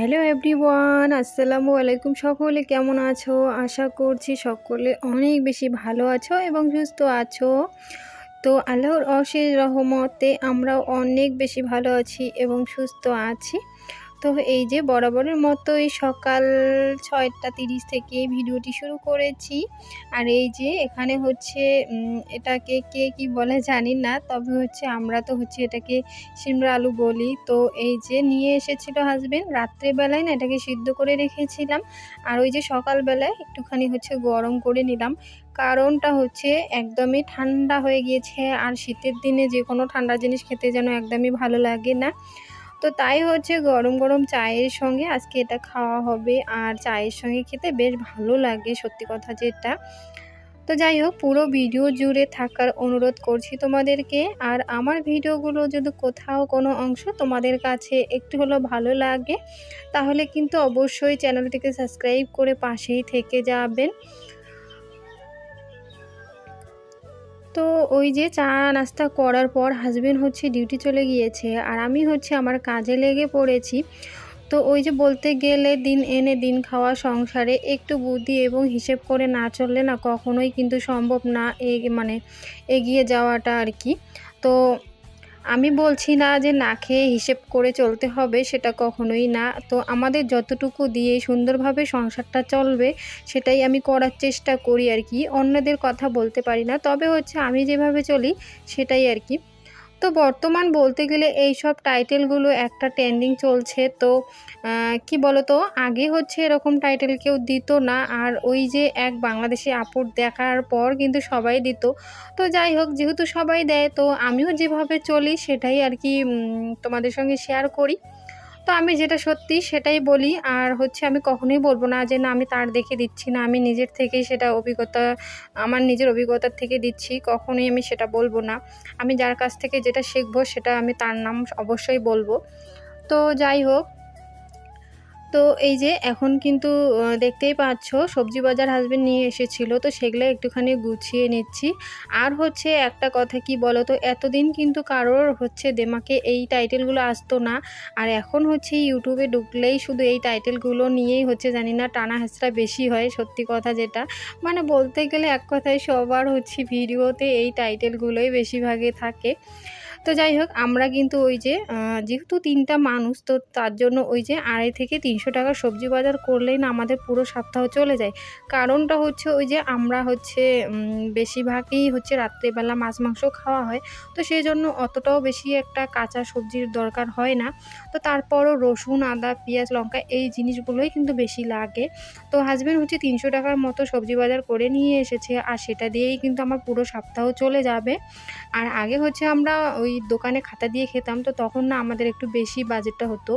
Hello everyone, আসসালামু আলাইকুম। সকলে কেমন আছো? আশা করছি সকলে অনেক বেশি ভালো আছো এবং সুস্থ আছো। তো আল্লাহর অশেষ রহমতে আমরাও অনেক বেশি ভালো আছি এবং সুস্থ আছি। তো এই যে বরাবরের মতোই সকাল 6:30 থেকে ভিডিওটি শুরু করেছি। আর এই যে এখানে হচ্ছে এটাকে কে কি বলে জানি না, তবে হচ্ছে আমরা তো হচ্ছে এটাকে সিমড়া আলু বলি। তো এই যে নিয়ে এসেছিল হাজবেন্ড, রাত্রেবেলায় না এটাকে সিদ্ধ করে রেখেছিলাম। আর ওই যে সকালবেলায় একটুখানি হচ্ছে গরম করে নিলাম। কারণটা হচ্ছে একদমই ঠান্ডা হয়ে গিয়েছে, আর শীতের দিনে যে কোনো ঠান্ডা জিনিস খেতে যেন একদমই ভালো লাগে না। তো তাই হচ্ছে গরম গরম চায়ের সঙ্গে আজকে এটা খাওয়া হবে, আর চায়ের সঙ্গে খেতে বেশ ভালো লাগে সত্যি কথা যেটা। তো যাই হোক, পুরো ভিডিও জুড়ে থাকার অনুরোধ করছি তোমাদেরকে। আর আমার ভিডিওগুলো যদি কোথাও কোনো অংশ তোমাদের কাছে একটু হলেও ভালো লাগে, তাহলে কিন্তু অবশ্যই চ্যানেলটিকে সাবস্ক্রাইব করে পাশেই থেকে যাবেন। তো ওই যে চা নাস্তা করার পর হাজবেন্ড হচ্ছে ডিউটি চলে গিয়েছে, আর আমি হচ্ছে আমার কাজে লেগে পড়েছি। তো ওই যে বলতে গেলে দিন এনে দিন খাওয়া সংসারে একটু বুদ্ধি এবং হিসেব করে না চললে না কখনোই কিন্তু সম্ভব না, এগিয়ে যাওয়াটা আর কি। তো আমি বলছি না যে না খেয়ে হিসেব করে চলতে হবে, সেটা কখনোই না। তো আমাদের যতটুকু দিয়ে সুন্দরভাবে সংসারটা চলবে সেটাই আমি করার চেষ্টা করি আর কি। অন্যদের কথা বলতে পারি না, তবে হচ্ছে আমি যেভাবে চলি সেটাই আর কি। তো বর্তমান বলতে গেলে এই সব টাইটেলগুলো একটা ট্রেন্ডিং চলছে। তো কি বলতো, আগে হচ্ছে এরকম টাইটেল কেউ দিত না, আর ওই যে এক বাংলাদেশি আপুর দেখার পর কিন্তু সবাই দিত। তো যাই হোক, যেহেতু সবাই দেয় তো আমিও যেভাবে চলি সেটাই আর কি তোমাদের সঙ্গে শেয়ার করি। তো আমি যেটা সত্যি সেটাই বলি, আর হচ্ছে আমি কখনোই বলবো না যে না আমি তার দেখে দিচ্ছি না, আমি নিজের থেকেই সেটা আমার নিজের অভিজ্ঞতার থেকে দিচ্ছি, কখনোই আমি সেটা বলবো না। আমি যার কাছ থেকে যেটা শিখবো সেটা আমি তার নাম অবশ্যই বলবো। তো যাই হোক, তো এই যে এখন কিন্তু দেখতেই পাচ্ছ সবজি বাজার হাজবেন্ড নিয়ে এসেছিল, তো সেগুলো একটুখানি গুছিয়ে নিচ্ছি। আর হচ্ছে একটা কথা কি বলো তো, এতদিন কিন্তু কারোর হচ্ছে দেমাকে এই টাইটেলগুলো আসতো না, আর এখন হচ্ছে ইউটিউবে ঢুকলেই শুধু এই টাইটেলগুলো নিয়েই হচ্ছে জানি না টানা হেঁচড়া বেশি হয় সত্যি কথা যেটা। মানে বলতে গেলে এক কথায় সবার হচ্ছে ভিডিওতে এই টাইটেলগুলোই বেশিরভাগে থাকে। তো যাই হোক, আমরা কিন্তু ওই যে যেহেতু 3টা মানুষ, তো তার জন্য ওই যে 250 থেকে 300 টাকার সবজি বাজার করলেই না আমাদের পুরো সপ্তাহ চলে যায়। কারণটা হচ্ছে ওই যে আমরা হচ্ছে বেশিরভাগই হচ্ছে রাত্রেবেলা মাছ মাংস খাওয়া হয়, তো সেই জন্য অতটাও বেশি একটা কাঁচা সবজির দরকার হয় না। তো তারপরও রসুন, আদা, পেঁয়াজ, লঙ্কা এই জিনিসগুলোই কিন্তু বেশি লাগে। তো হাজব্যান্ড হচ্ছে 300 টাকার মতো সবজি বাজার করে নিয়ে এসেছে, আর সেটা দিয়েই কিন্তু আমার পুরো সপ্তাহ চলে যাবে। আর আগে হচ্ছে আমরা ওই দোকানে খাতা দিয়ে খেতাম, তো তখন না আমাদের একটু বেশি বাজেটটা হতো।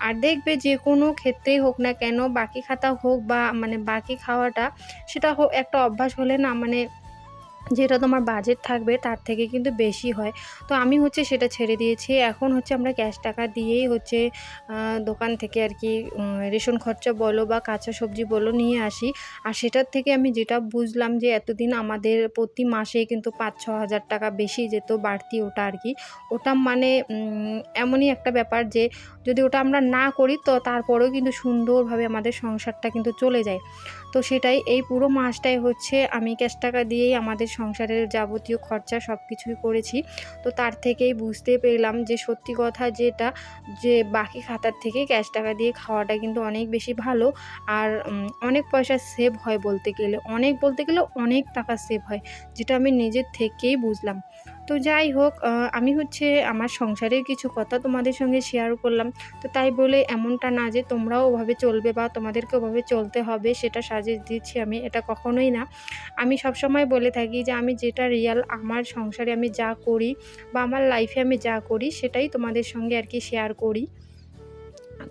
আর দেখবে যে কোনো ক্ষেত্রেই হোক না কেন, বাকি খাতা হোক বা বাকি খাওয়াটা, সেটা একটা অভ্যাস হলে না যেটা তোমার বাজেট থাকবে তার থেকে কিন্তু বেশি হয়। তো আমি হচ্ছে সেটা ছেড়ে দিয়েছি। এখন হচ্ছে আমরা ক্যাশ টাকা দিয়েই হচ্ছে দোকান থেকে আর কি রেশন খরচা বলো বা কাঁচা সবজি বলো নিয়ে আসি। আর সেটার থেকে আমি যেটা বুঝলাম যে এতদিন আমাদের প্রতি মাসে কিন্তু 5-6 হাজার টাকা বেশি যেত বাড়তি, ওটা আর কি। ওটা এমনই একটা ব্যাপার যে যদি ওটা আমরা না করি তো তারপরেও কিন্তু সুন্দরভাবে আমাদের সংসারটা কিন্তু চলে যায়। তো সেটাই, এই পুরো মাসটাই হচ্ছে আমি ক্যাশ টাকা দিয়েই আমাদের সংসারের যাবতীয় খরচা সব কিছুই করেছি। তো তার থেকেই বুঝতে পেলাম যে সত্যি কথা যেটা, যে বাকি খাতার থেকে ক্যাশ টাকা দিয়ে খাওয়াটা কিন্তু অনেক বেশি ভালো। আর অনেক পয়সা সেভ হয়, বলতে গেলে অনেক টাকা সেভ হয়, যেটা আমি নিজের থেকেই বুঝলাম। তো যাই হোক, আমি হচ্ছে আমার সংসারের কিছু কথা তোমাদের সঙ্গে শেয়ার করলাম। তো তাই বলে এমনটা না যে তোমরাও ওভাবে চলবে বা তোমাদেরকে ওভাবে চলতে হবে সেটা সাজেস্ট দিচ্ছি আমি, এটা কখনোই না। আমি সবসময় বলে থাকি যে আমি যেটা রিয়াল আমার সংসারে আমি যা করি বা আমার লাইফে আমি যা করি সেটাই তোমাদের সঙ্গে আর কি শেয়ার করি।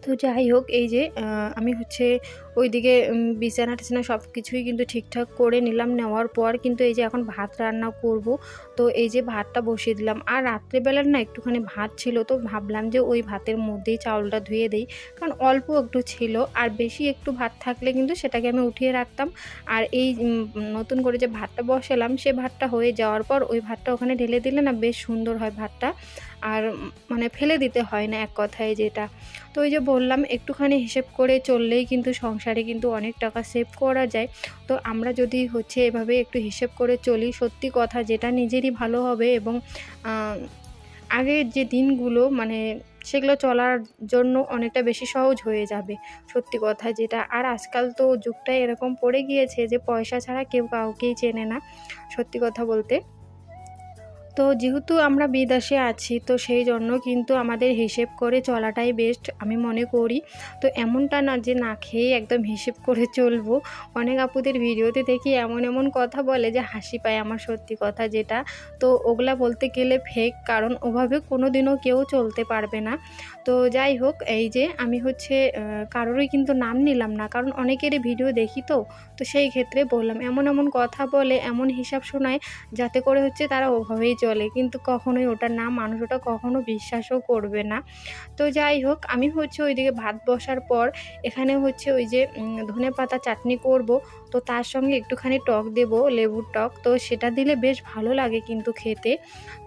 তো যাই হোক, এই যে আমি হচ্ছে ওইদিকে বিছানা টিছানা সব কিছুই কিন্তু ঠিকঠাক করে নিলাম। নেওয়ার পর কিন্তু এই যে এখন ভাত রান্না করব। তো এই যে ভাতটা বসিয়ে দিলাম, আর রাত্রেবেলার না একটুখানি ভাত ছিল, তো ভাবলাম যে ওই ভাতের মধ্যেই চাউলটা ধুয়ে দিই, কারণ অল্প একটু ছিল। আর বেশি একটু ভাত থাকলে কিন্তু সেটাকে আমি উঠিয়ে রাখতাম। আর এই নতুন করে যে ভাতটা বসালাম, সে ভাতটা হয়ে যাওয়ার পর ওই ভাতটা ওখানে ঢেলে দিলে না বেশ সুন্দর হয় ভাতটা। আর মানে ফেলে দিতে হয় না এক কথায় যেটা। তো ওই যে বললাম একটুখানি হিসেব করে চললেই কিন্তু সংসারে কিন্তু অনেক টাকা সেভ করা যায়। তো আমরা যদি হচ্ছে এভাবে একটু হিসেব করে চলি, সত্যি কথা যেটা নিজেরই ভালো হবে এবং আগের যে দিনগুলো মানে সেগুলো চলার জন্য অনেকটা বেশি সহজ হয়ে যাবে, সত্যি কথা যেটা। আর আজকাল তো যুগটা এরকম পড়ে গিয়েছে যে পয়সা ছাড়া কেউ কাউকেই চেনে না, সত্যি কথা বলতে। তো যেহেতু আমরা বিদেশে আছি তো সেই জন্য কিন্তু আমাদের হিসেব করে চলাটাই বেস্ট আমি মনে করি। তো এমনটা না যে না খেয়ে একদম হিসেব করে চলবো। অনেক আপুদের ভিডিওতে দেখি এমন এমন কথা বলে যে হাসি পায় আমার, সত্যি কথা যেটা। তো ওগুলা বলতে গেলে ফেক, কারণ ওভাবে কোনো দিনও কেউ চলতে পারবে না। তো যাই হোক, এই যে আমি হচ্ছে কারোরই কিন্তু নাম নিলাম না, কারণ অনেকেরই ভিডিও দেখি তো সেই ক্ষেত্রে বললাম এমন এমন কথা বলে, এমন হিসাব শোনায় যাতে করে হচ্ছে তারা ওভাবেই চলে, কিন্তু কখনোই ওটার নাম মানুষ ওটা কখনো বিশ্বাসও করবে না। তো যাই হোক, আমি হচ্ছে ওইদিকে ভাত বসার পর এখানে হচ্ছে ওই যে ধনেপাতা চাটনি করব। তো তার সঙ্গে একটুখানি টক দেব, লেবুর টক, তো সেটা দিলে বেশ ভালো লাগে কিন্তু খেতে।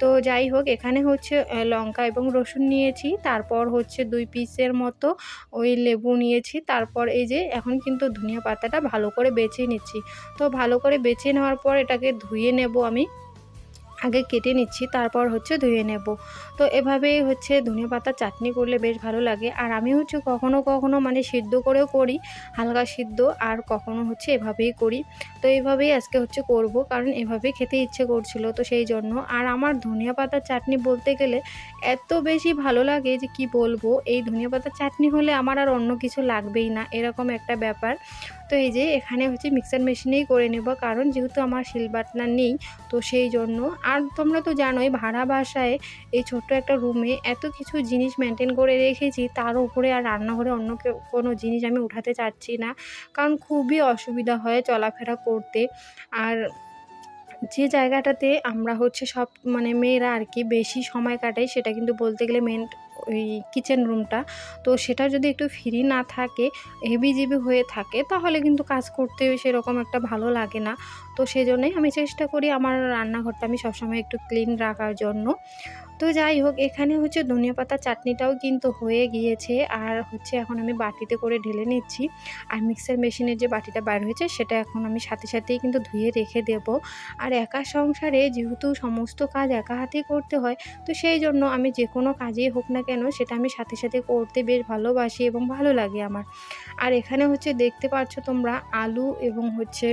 তো যাই হোক, এখানে হচ্ছে লঙ্কা এবং রসুন নিয়েছি, তারপর হচ্ছে 2 পিসের মতো ওই লেবু নিয়েছি, তারপর এই যে এখন কিন্তু ধনিয়া পাতাটা ভালো করে বেছে নিচ্ছি। তো ভালো করে বেছে নেওয়ার পর এটাকে ধুয়ে নেব, আমি আগে কেটে নিচ্ছি তারপর হচ্ছে ধুয়ে নেব। তো এভাবেই হচ্ছে ধনেপাতার চাটনি করলে বেশ ভালো লাগে। আর আমি হচ্ছে কখনো কখনো মানে সিদ্ধ করেও করি, হালকা সিদ্ধ, আর কখনো হচ্ছে এভাবেই করি। তো এইভাবেই আজকে হচ্ছে করব, কারণ এভাবেই খেতে ইচ্ছে করছিল, তো সেই জন্য। আর আমার ধনিয়া পাতার চাটনি বলতে গেলে এত বেশি ভালো লাগে যে কি বলবো, এই ধনিয়া পাতার চাটনি হলে আমার আর অন্য কিছু লাগবেই না, এরকম একটা ব্যাপার। তো এই যে এখানে হচ্ছে মিক্সার মেশিনেই করে নেব, কারণ যেহেতু আমার শিলবাটনা নেই, তো সেই জন্য। আর তোমরা তো জানোই ভাড়া বাসায় এই ছোট্ট একটা রুমে এত কিছু জিনিস মেনটেন করে রেখেছি, তার উপরে আর রান্নাঘরে অন্য কোনো জিনিস আমি উঠাতে চাচ্ছি না, কারণ খুবই অসুবিধা হয় চলাফেরা করতে। আর যে জায়গাটাতে আমরা হচ্ছে সব মানে মেয়েরা আর কি বেশি সময় কাটাই, সেটা কিন্তু বলতে গেলে মেন ওই কিচেন রুমটা। তো সেটা যদি একটু ফ্রি না থাকে, হেবিজিবি হয়ে থাকে, তাহলে কিন্তু কাজ করতে সেরকম একটা ভালো লাগে না। তো সেজন্যই আমি চেষ্টা করি আমার রান্নাঘরটা আমি সবসময় একটু ক্লিন রাখার জন্য। তো যাই হোক, এখানে হচ্ছে ধনিয়াপাতা চাটনিটাও কিন্তু হয়ে গিয়েছে, আর হচ্ছে এখন আমি বাটিতে করে ঢেলে নিচ্ছি। আর মিক্সার মেশিনের যে বাটিটা বার হয়েছে সেটা এখন আমি সাথে সাথেই কিন্তু ধুয়ে রেখে দেব। আর একা সংসারে যেহেতু সমস্ত কাজ একা হাতেই করতে হয়, তো সেই জন্য আমি যে কোনো কাজেই হোক না কেন সেটা আমি সাথে সাথে করতে বেশ ভালোবাসি এবং ভালো লাগে আমার। আর এখানে হচ্ছে দেখতে পাচ্ছ তোমরা আলু এবং হচ্ছে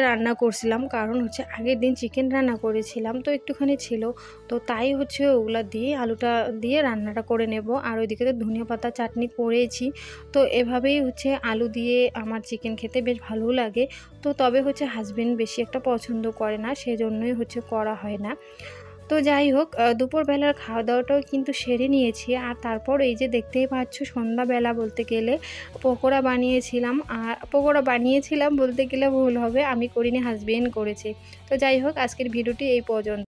রান্না করছিলাম, কারণ হচ্ছে আগের দিন চিকেন রান্না করেছিলাম, তো একটুখানি ছিল, তো তাই হচ্ছে ওগুলা দিয়ে আলুটা দিয়ে রান্নাটা করে নেব। আর ওইদিকে তো ধনিয়া পাতা চাটনি করেছি। তো এভাবেই হচ্ছে আলু দিয়ে আমার চিকেন খেতে বেশ ভালো লাগে। তো তবে হচ্ছে হাজবেন্ড বেশি একটা পছন্দ করে না, সেজন্যই হচ্ছে করা হয় না। তো যাই হোক, দুপুরবেলার খাওয়া দাওয়াটাও কিন্তু সেরে নিয়েছি। আর তারপর এই যে দেখতেই পাচ্ছ সন্ধ্যাবেলা বলতে গেলে পকোড়া বানিয়েছিলাম। আর পকোড়া বানিয়েছিলাম বলতে গেলে ভুল হবে, আমি করিনি, হাজবেন্ড করেছে। তো যাই হোক, আজকের ভিডিওটি এই পর্যন্ত।